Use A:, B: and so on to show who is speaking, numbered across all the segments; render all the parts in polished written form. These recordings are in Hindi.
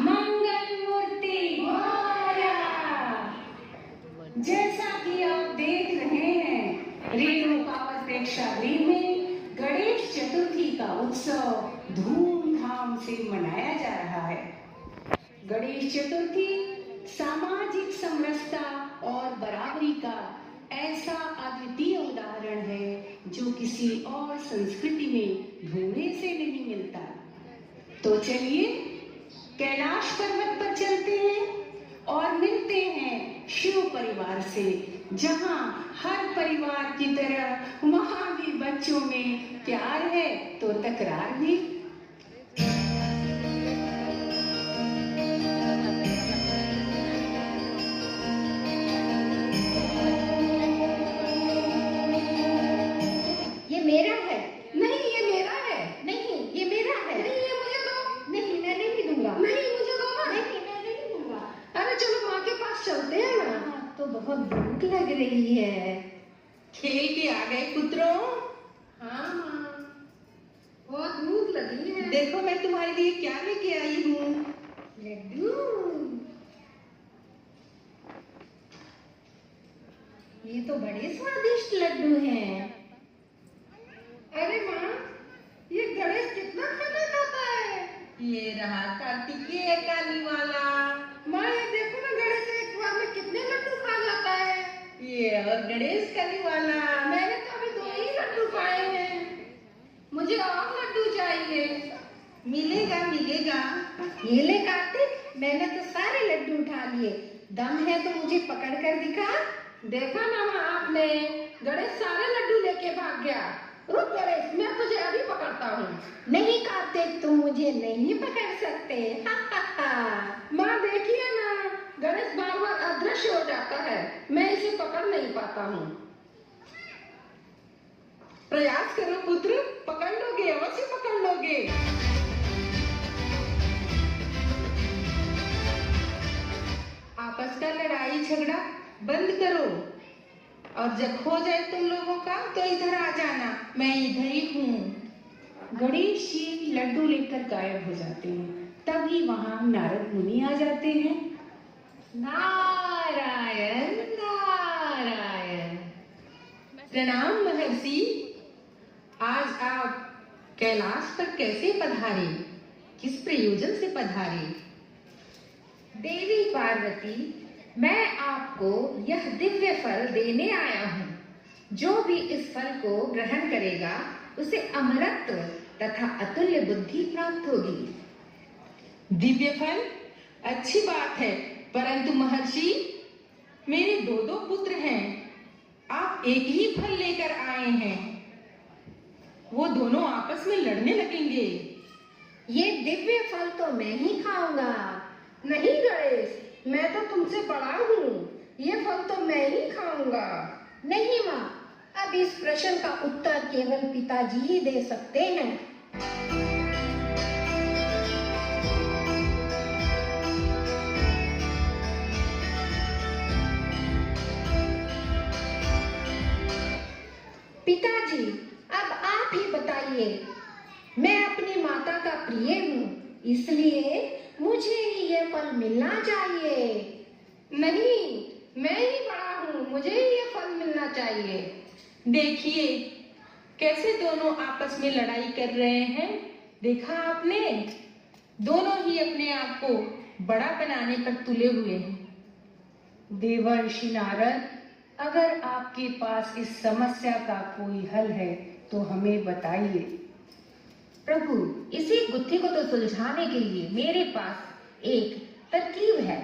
A: मंगल मूर्ति मोरया। जैसा कि आप देख रहे हैं, रेणुका प्रेक्षागृह में गणेश चतुर्थी का उत्सव धूमधाम से मनाया जा रहा है। गणेश चतुर्थी सामाजिक समरसता और बराबरी का ऐसा अद्वितीय उदाहरण है जो किसी और संस्कृति में ढूंढने से नहीं मिलता। तो चलिए कैलाश पर्वत पर चलते हैं और मिलते हैं शिव परिवार से, जहां हर परिवार की तरह वहां भी बच्चों में प्यार है तो तकरार भी।
B: मेरा है।
C: नहीं, ये मेरा है।
B: नहीं, ये मेरा है।
C: नहीं, ये मुझे दो।
B: नहीं, मैं नहीं दूंगा।
C: नहीं, मुझे दो ना।
B: नहीं, मैं नहीं दूंगा।
C: अरे चलो माँ के पास चलते हैं ना।
B: तो बहुत भूख लग रही है।
C: खेल के आ गए पुत्रों?
B: हाँ माँ,
C: बहुत भूख लगी है।
B: देखो मैं तुम्हारे लिए क्या लेके आई हूँ। लड्डू। ये तो बड़े स्वादिष्ट लड्डू हैं।
C: अरे माँ, ये गणेश कितना खाना खाता है?
B: ये रहा कार्तिकेय काली वाला।
C: माँ ये देखो ना, गणेश एक बार में कितने लड्डू खा जाता है।
B: ये और गणेश काली वाला।
C: मैंने तो अभी 2 ही लड्डू खाए हैं। मुझे और लड्डू चाहिए।
B: मिलेगा मिलेगा। ये ले कार्तिक, मैंने तो सारे लड्डू उठा लिए। दम है तो मुझे पकड़ कर दिखा।
C: देखा ना माँ आपने, गणेश सारे लड्डू लेके भाग गया। रुक गणेश, मैं तुझे अभी पकड़ता हूँ।
B: नहीं कार्तिक, तुम मुझे नहीं पकड़ सकते।
C: माँ देखिए ना, गणेश बार बार अदृश्य हो जाता है। मैं इसे पकड़ नहीं पाता हूँ। प्रयास करो पुत्र, पकड़ लोगे, अवश्य पकड़ लोगे। आपस का लड़ाई झगड़ा बंद करो, और जब हो जाए तुम लोगों का तो इधर आ जाना, मैं इधर ही हूँ।
A: गणेश जी लड्डू लेकर गायब हो जाते हैं। तभी वहां नारद मुनि आ जाते हैं।
B: नारायण नारायण।
C: प्रणाम महर्षि, आज आप कैलाश पर कैसे पधारे? किस प्रयोजन से पधारे?
B: देवी पार्वती, मैं आपको यह दिव्य फल देने आया हूँ। जो भी इस फल को ग्रहण करेगा उसे अमरत्व तथा अतुल्य बुद्धि प्राप्त होगी।
C: दिव्य फल अच्छी बात है, परंतु महर्षि मेरे 2 पुत्र हैं। आप एक ही फल लेकर आए हैं, वो दोनों आपस में लड़ने लगेंगे।
B: ये दिव्य फल तो मैं ही खाऊंगा।
C: नहीं गणेश, मैं तो तुमसे बड़ा हूँ, ये फल तो मैं ही खाऊंगा।
B: नहीं माँ, अब इस प्रश्न का उत्तर केवल पिताजी ही दे सकते हैं। पिताजी, अब आप ही बताइए। मैं अपनी माता का प्रिय हूँ, इसलिए मुझे ही ये फल मिलना चाहिए।
C: नहीं, मैं ही बड़ा हूँ, मुझे ही ये फल मिलना चाहिए। देखिए कैसे दोनों आपस में लड़ाई कर रहे हैं। देखा आपने, दोनों ही अपने आप को बड़ा बनाने पर तुले हुए हैं।
A: देवर्षि नारद, अगर आपके पास इस समस्या का कोई हल है तो हमें बताइए।
B: प्रभु, इसी गुत्थी को तो सुलझाने के लिए मेरे पास एक तरकीब है।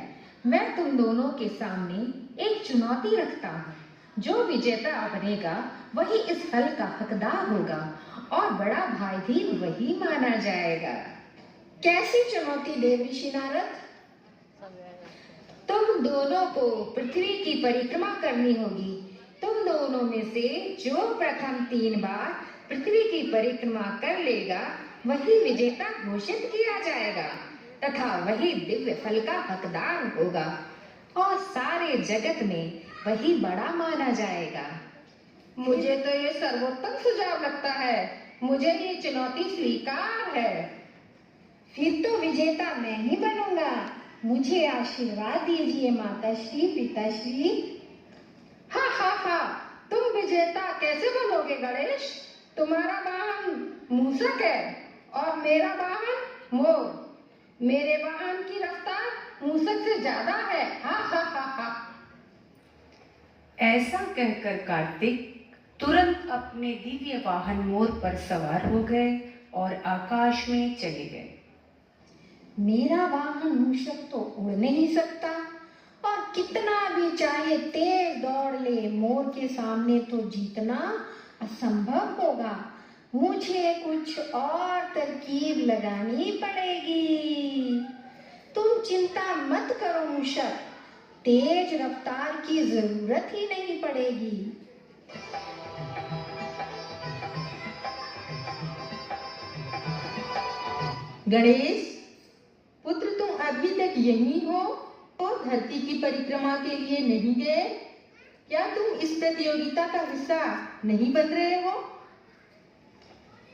B: मैं तुम दोनों के सामने एक चुनौती रखता हूँ। जो विजेता बनेगा वही इस फल का हकदार होगा और बड़ा भाई भी वही माना जाएगा। कैसी चुनौती देवर्षि नारद? तुम दोनों को पृथ्वी की परिक्रमा करनी होगी। तुम दोनों में से जो प्रथम 3 बार पृथ्वी की परिक्रमा कर लेगा वही विजेता घोषित किया जाएगा तथा वही दिव्य फल का हकदार होगा और सारे जगत में वही बड़ा माना जाएगा।
C: मुझे तो ये सर्वोत्तम सुझाव लगता है। मुझे ये चुनौती स्वीकार है।
B: फिर तो विजेता मैं ही बनूंगा। मुझे आशीर्वाद दीजिए माताश्री, पिताश्री।
C: हा हा हा, तुम विजेता कैसे बनोगे गणेश? तुम्हारा वाहन मूषक है और मेरा वाहन मोर। मेरे वाहन की रफ्तार मूषक से ज्यादा है। हा हा हा हा।
A: ऐसा कहकर कार्तिक तुरंत अपने दिव्य वाहन मोर पर सवार हो गए और आकाश में चले गए।
B: मेरा वाहन मूषक तो उड़ नहीं सकता और कितना भी चाहे तेज दौड़ ले, मोर के सामने तो जीतना असंभव होगा। मुझे कुछ और तरकीब लगानी पड़ेगी। तुम चिंता मत करो मूषक, तेज रफ्तार की जरूरत ही नहीं पड़ेगी।
C: गणेश पुत्र, तुम अभी तक यहीं हो और धरती की परिक्रमा के लिए नहीं गए? क्या तुम इस प्रतियोगिता का हिस्सा नहीं बन रहे हो?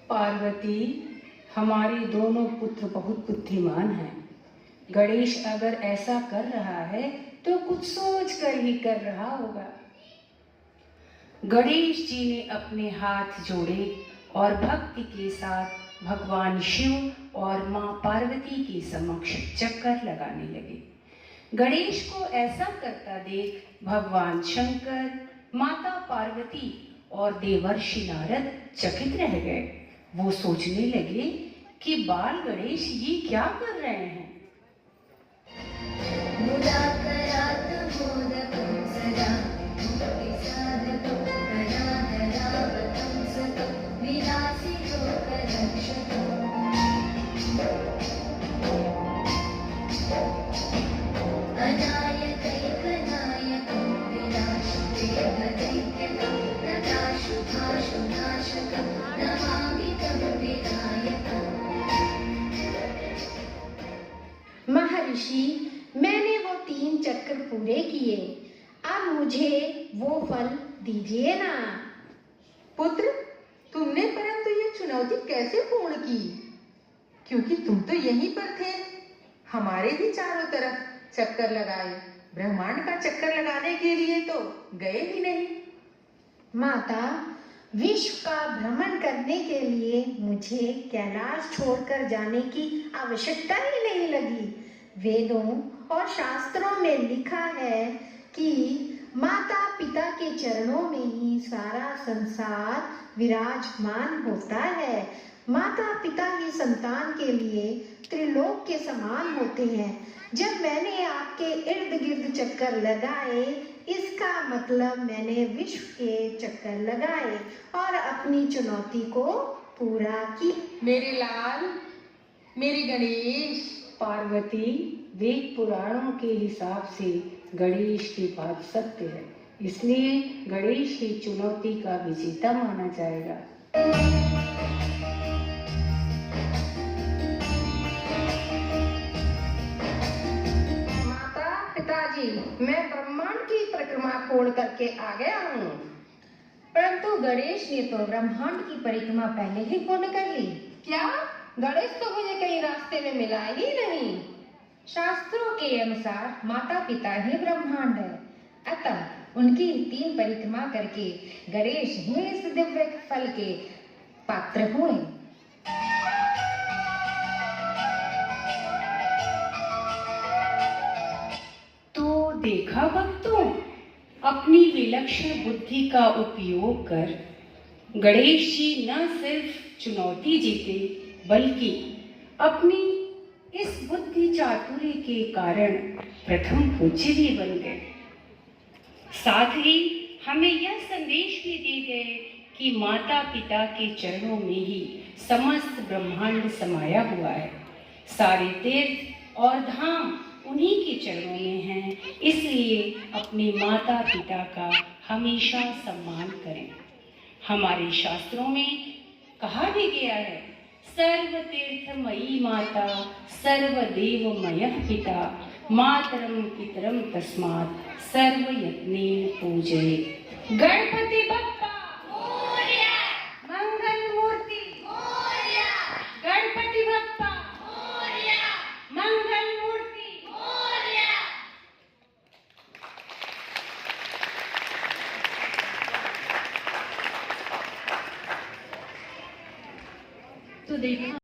A: पार्वती, हमारे दोनों पुत्र बहुत बुद्धिमान हैं। गणेश अगर ऐसा कर रहा है तो कुछ सोच कर ही कर रहा होगा। गणेश जी ने अपने हाथ जोड़े और भक्ति के साथ भगवान शिव और मां पार्वती के समक्ष चक्कर लगाने लगे। गणेश को ऐसा करता देख भगवान शंकर, माता पार्वती और देवर्षि नारद चकित रह गए। वो सोचने लगे कि बाल गणेश ये क्या कर रहे हैं।
B: महर्षि, मैंने वो 3 चक्कर पूरे किए, अब मुझे वो फल दीजिए ना।
C: पुत्र, तुमने परंतु ये चुनौती कैसे पूर्ण की? क्योंकि तुम तो यहीं पर थे, हमारे ही चारों तरफ चक्कर लगाए, ब्रह्मांड का चक्कर लगाने के लिए तो गए ही नहीं।
B: माता, विश्व का भ्रमण करने के लिए मुझे कैलाश छोड़कर जाने की आवश्यकता ही नहीं लगी। वेदों और शास्त्रों में लिखा है कि माता पिता के चरणों में ही सारा संसार विराजमान होता है। माता पिता ही संतान के लिए त्रिलोक के समान होते हैं। जब मैंने आपके इर्द गिर्द चक्कर लगाए, इसका मतलब मैंने विश्व के चक्कर लगाए और अपनी चुनौती को पूरा की।
C: मेरे लाल, मेरे गणेश।
A: पार्वती, वेद पुराणों के हिसाब से गणेश की बात सत्य है, इसलिए गणेश ही चुनौती का विजेता माना जाएगा।
C: माता पिताजी, मैं ब्रह्मांड की परिक्रमा पूर्ण करके आ गया हूँ।
B: परंतु गणेश ने तो ब्रह्मांड की परिक्रमा पहले ही पूर्ण कर ली।
C: क्या? गणेश तो मुझे कहीं रास्ते में मिला ही नहीं।
B: शास्त्रों के अनुसार माता पिता ही ब्रह्मांड है, अतः उनकी 3 परिक्रमा करके गणेश ही इस दिव्य फल के पात्र हुए।
A: तो देखा भक्तों, अपनी विलक्षण बुद्धि का उपयोग कर गणेश जी न सिर्फ चुनौती जीते, बल्कि अपनी इस बुद्धि चातुर्य के कारण प्रथम पूज्य भी बन गए। साथ ही हमें यह संदेश भी दे गए कि माता पिता के चरणों में ही समस्त ब्रह्मांड समाया हुआ है। सारे तीर्थ और धाम उन्हीं के चरणों में हैं, इसलिए अपने माता पिता का हमेशा सम्मान करें। हमारे शास्त्रों में कहा भी गया है, सर्वतीर्थमयी माता सर्वदेवमयः पिता मातरम पितरम तस्मात् सर्वयत्नेन पूजयेत्। गणपति बप्पा मोरया, मंगल मूर्ति मोरया, गणपति बप्पा मोरया।
C: तो देखा